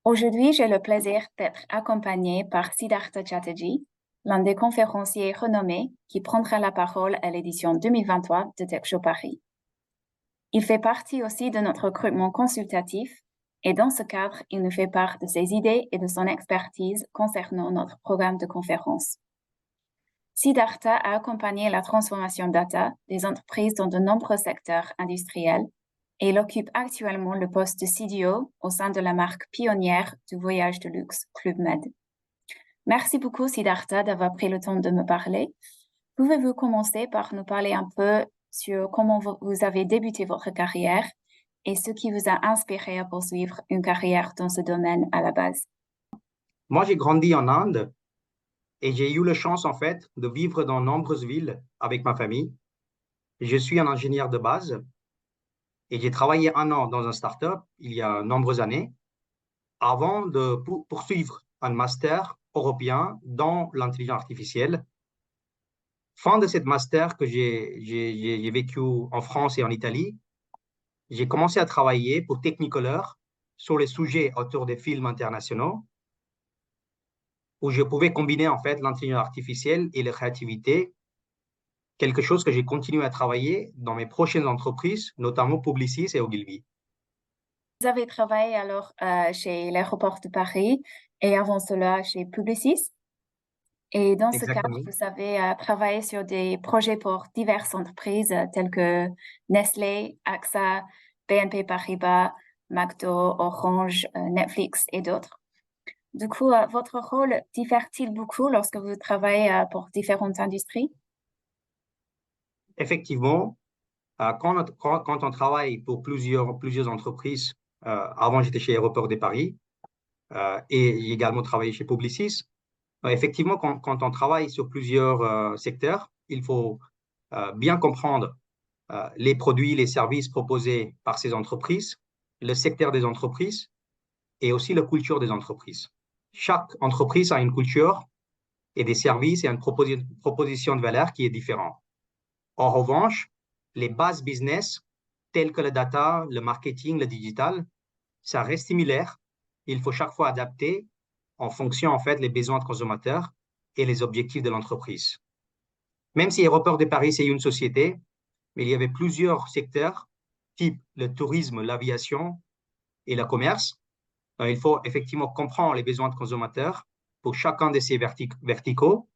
Aujourd'hui, j'ai le plaisir d'être accompagnée par Siddhartha Chatterjee, l'un des conférenciers renommés qui prendra la parole à l'édition 2023 de TechShow Paris. Il fait partie aussi de notre recrutement consultatif et dans ce cadre, il nous fait part de ses idées et de son expertise concernant notre programme de conférence. Siddhartha a accompagné la transformation data des entreprises dans de nombreux secteurs industriels et il occupe actuellement le poste de CDO au sein de la marque pionnière du voyage de luxe Club Med. Merci beaucoup, Siddhartha, d'avoir pris le temps de me parler. Pouvez-vous commencer par nous parler un peu sur comment vous avez débuté votre carrière et ce qui vous a inspiré à poursuivre une carrière dans ce domaine à la base? Moi, j'ai grandi en Inde et j'ai eu la chance, en fait, de vivre dans de nombreuses villes avec ma famille. Je suis un ingénieur de base et j'ai travaillé 1 an dans un startup il y a de nombreuses années avant de poursuivre un master européen dans l'intelligence artificielle. Fin de cette master que j'ai vécu en France et en Italie, j'ai commencé à travailler pour Technicolor sur les sujets autour des films internationaux où je pouvais combiner en fait l'intelligence artificielle et la créativité, quelque chose que j'ai continué à travailler dans mes prochaines entreprises, notamment Publicis et Ogilvy. Vous avez travaillé alors chez l'aéroport de Paris et avant cela chez Publicis. Et dans ce cadre, Exactement. vous avez travaillé sur des projets pour diverses entreprises telles que Nestlé, AXA, BNP Paribas, McDo, Orange, Netflix et d'autres. Du coup, votre rôle diffère-t-il beaucoup lorsque vous travaillez pour différentes industries? Effectivement, quand on travaille pour plusieurs entreprises, avant j'étais chez Aéroport de Paris et j'ai également travaillé chez Publicis. Effectivement, quand on travaille sur plusieurs secteurs, il faut bien comprendre les produits, les services proposés par ces entreprises, le secteur des entreprises et aussi la culture des entreprises. Chaque entreprise a une culture et des services et une proposition de valeur qui est différente. En revanche, les bases business, telles que le data, le marketing, le digital, ça reste similaire. Il faut chaque fois adapter en fonction, en fait, des besoins de consommateurs et les objectifs de l'entreprise. Même si Aéroport de Paris, c'est une société, mais il y avait plusieurs secteurs, type le tourisme, l'aviation et le commerce. Il faut effectivement comprendre les besoins de consommateurs pour chacun de ces verticaux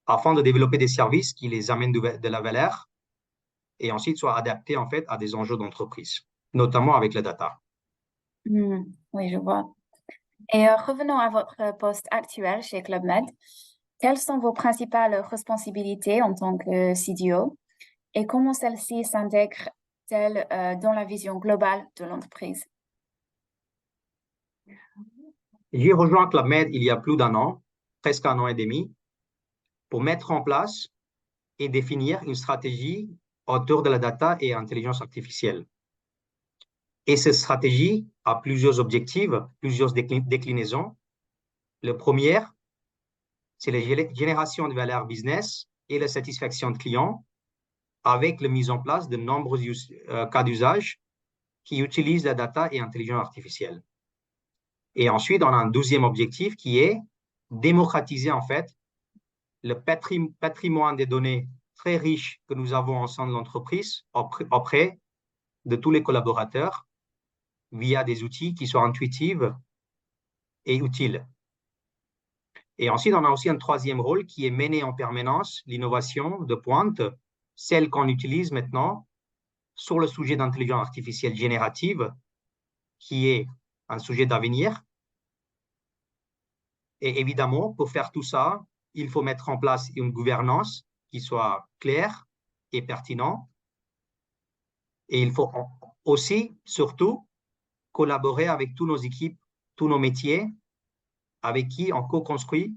afin de développer des services qui les amènent de la valeur et ensuite soient adaptés en fait à des enjeux d'entreprise, notamment avec la data. Oui, je vois. Et revenons à votre poste actuel chez Club Med. Quelles sont vos principales responsabilités en tant que CDO et comment celles-ci s'intègrent-elles dans la vision globale de l'entreprise? J'ai rejoint Club Med il y a plus d'1 an, presque 1 an et demi, pour mettre en place et définir une stratégie autour de la data et l'intelligence artificielle. Et cette stratégie a plusieurs objectifs, plusieurs déclinaisons. Le premier, c'est la génération de valeur business et la satisfaction de clients avec la mise en place de nombreux cas d'usage qui utilisent la data et l'intelligence artificielle. Et ensuite, on a un deuxième objectif qui est démocratiser en fait le patrimoine des données très riches que nous avons au sein de l'entreprise auprès de tous les collaborateurs via des outils qui soient intuitifs et utiles. Et ensuite, on a aussi un troisième rôle qui est mener en permanence l'innovation de pointe, celle qu'on utilise maintenant sur le sujet d'intelligence artificielle générative, qui est un sujet d'avenir. Et évidemment, pour faire tout ça, il faut mettre en place une gouvernance qui soit claire et pertinente. Et il faut aussi, surtout, collaborer avec toutes nos équipes, tous nos métiers, avec qui on co-construit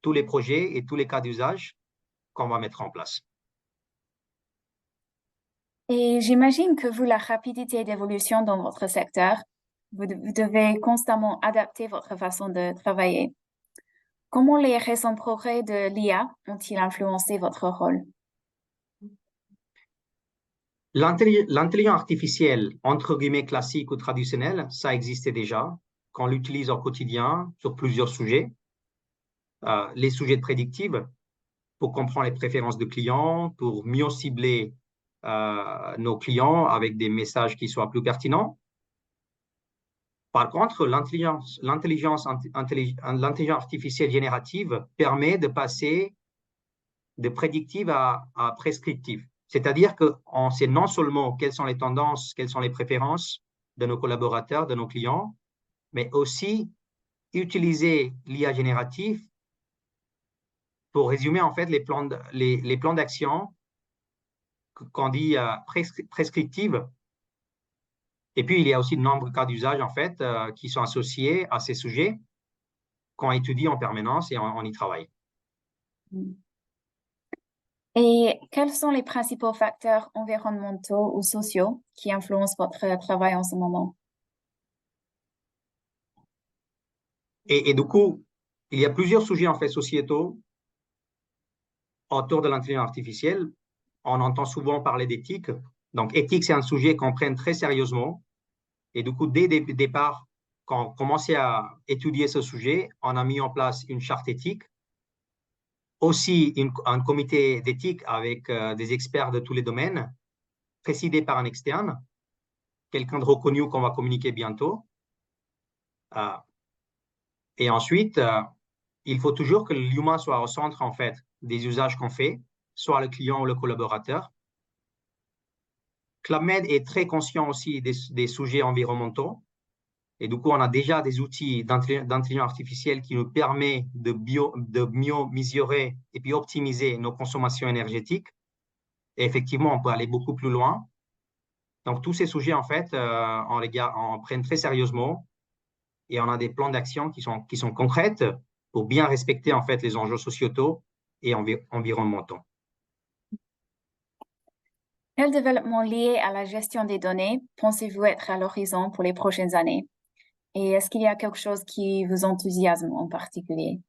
tous les projets et tous les cas d'usage qu'on va mettre en place. Et j'imagine que vu la rapidité d'évolution dans votre secteur, vous devez constamment adapter votre façon de travailler. Comment les récents progrès de l'IA ont-ils influencé votre rôle? L'intelligence artificielle, entre guillemets classique ou traditionnelle, ça existait déjà. qu'on l'utilise au quotidien sur plusieurs sujets. Les sujets de prédictive, pour comprendre les préférences de clients, pour mieux cibler nos clients avec des messages qui soient plus pertinents. Par contre, l'intelligence artificielle générative permet de passer de prédictive à prescriptive. C'est-à-dire qu'on sait non seulement quelles sont les tendances, quelles sont les préférences de nos collaborateurs, de nos clients, mais aussi utiliser l'IA générative pour résumer en fait les plans d'action qu'on dit prescriptives. Et puis, il y a aussi de nombreux cas d'usage en fait qui sont associés à ces sujets qu'on étudie en permanence et on y travaille. Et quels sont les principaux facteurs environnementaux ou sociaux qui influencent votre travail en ce moment? Et du coup, il y a plusieurs sujets en fait sociétaux autour de l'intelligence artificielle. On entend souvent parler d'éthique. Donc, éthique, c'est un sujet qu'on prenne très sérieusement. Et du coup, dès le départ, quand on commençait à étudier ce sujet, on a mis en place une charte éthique, aussi un comité d'éthique avec des experts de tous les domaines, présidé par un externe, quelqu'un de reconnu qu'on va communiquer bientôt. Et ensuite, il faut toujours que l'humain soit au centre en fait des usages qu'on fait, soit le client ou le collaborateur. Club Med est très conscient aussi des sujets environnementaux. Et du coup, on a déjà des outils d'intelligence artificielle qui nous permettent de mieux mesurer et puis optimiser nos consommations énergétiques. Et effectivement, on peut aller beaucoup plus loin. Donc, tous ces sujets, en fait, on prend très sérieusement et on a des plans d'action qui sont concrètes pour bien respecter, en fait, les enjeux sociétaux et environnementaux. Quel développement lié à la gestion des données pensez-vous être à l'horizon pour les prochaines années? Et est-ce qu'il y a quelque chose qui vous enthousiasme en particulier?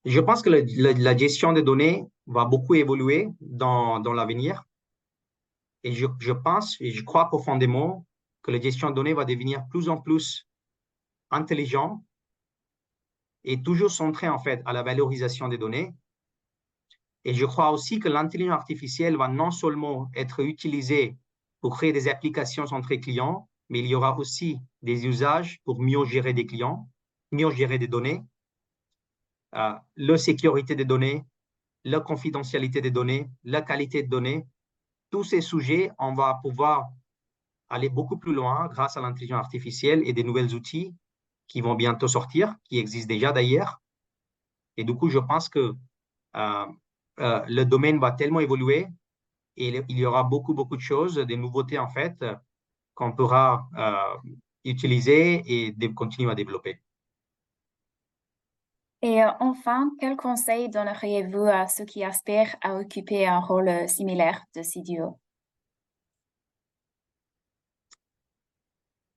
Je pense que la gestion des données va beaucoup évoluer dans l'avenir. Et je pense et je crois profondément que la gestion de données va devenir plus en plus intelligent et toujours centré en fait à la valorisation des données. Et je crois aussi que l'intelligence artificielle va non seulement être utilisée pour créer des applications centrées clients, mais il y aura aussi des usages pour mieux gérer des clients, mieux gérer des données, la sécurité des données, la confidentialité des données, la qualité de données. Tous ces sujets, on va pouvoir aller beaucoup plus loin grâce à l'intelligence artificielle et des nouveaux outils qui vont bientôt sortir, qui existent déjà d'ailleurs. Et du coup, je pense que le domaine va tellement évoluer et il y aura beaucoup de choses, des nouveautés en fait, qu'on pourra utiliser et continuer à développer. Et enfin, quel conseil donneriez-vous à ceux qui aspirent à occuper un rôle similaire de CDO?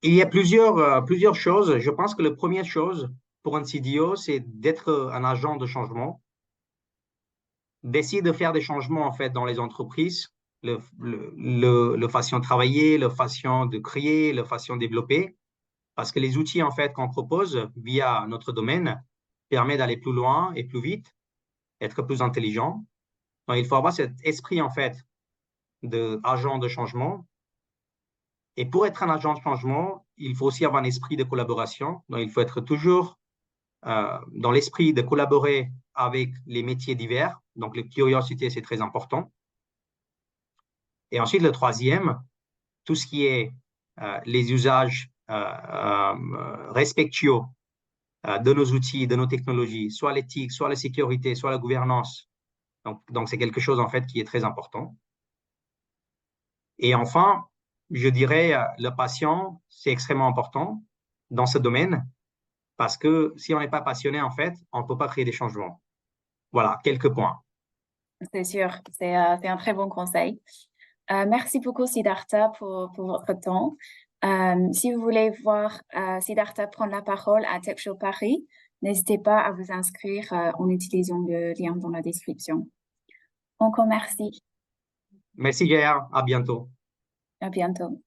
Il y a plusieurs choses. Je pense que la première chose pour un CDO, c'est d'être un agent de changement, d'essayer de faire des changements en fait dans les entreprises, le façon de travailler, la façon de créer, la façon de développer, parce que les outils en fait qu'on propose via notre domaine permettent d'aller plus loin et plus vite, être plus intelligent. Donc, il faut avoir cet esprit en fait d'agent de changement. Et pour être un agent de changement, il faut aussi avoir un esprit de collaboration. Donc, il faut être toujours dans l'esprit de collaborer avec les métiers divers. Donc, la curiosité, c'est très important. Et ensuite, le troisième, tout ce qui est les usages respectueux de nos outils, de nos technologies, soit l'éthique, soit la sécurité, soit la gouvernance. Donc, c'est quelque chose, en fait, qui est très important. Et enfin, je dirais, le patient, c'est extrêmement important dans ce domaine parce que si on n'est pas passionné, en fait, on ne peut pas créer des changements. Voilà, quelques points. C'est sûr, c'est un très bon conseil. Merci beaucoup, Siddhartha, pour votre temps. Si vous voulez voir Siddhartha prendre la parole à Tech Show Paris, n'hésitez pas à vous inscrire en utilisant le lien dans la description. Encore merci. Merci, JR. À bientôt. À bientôt.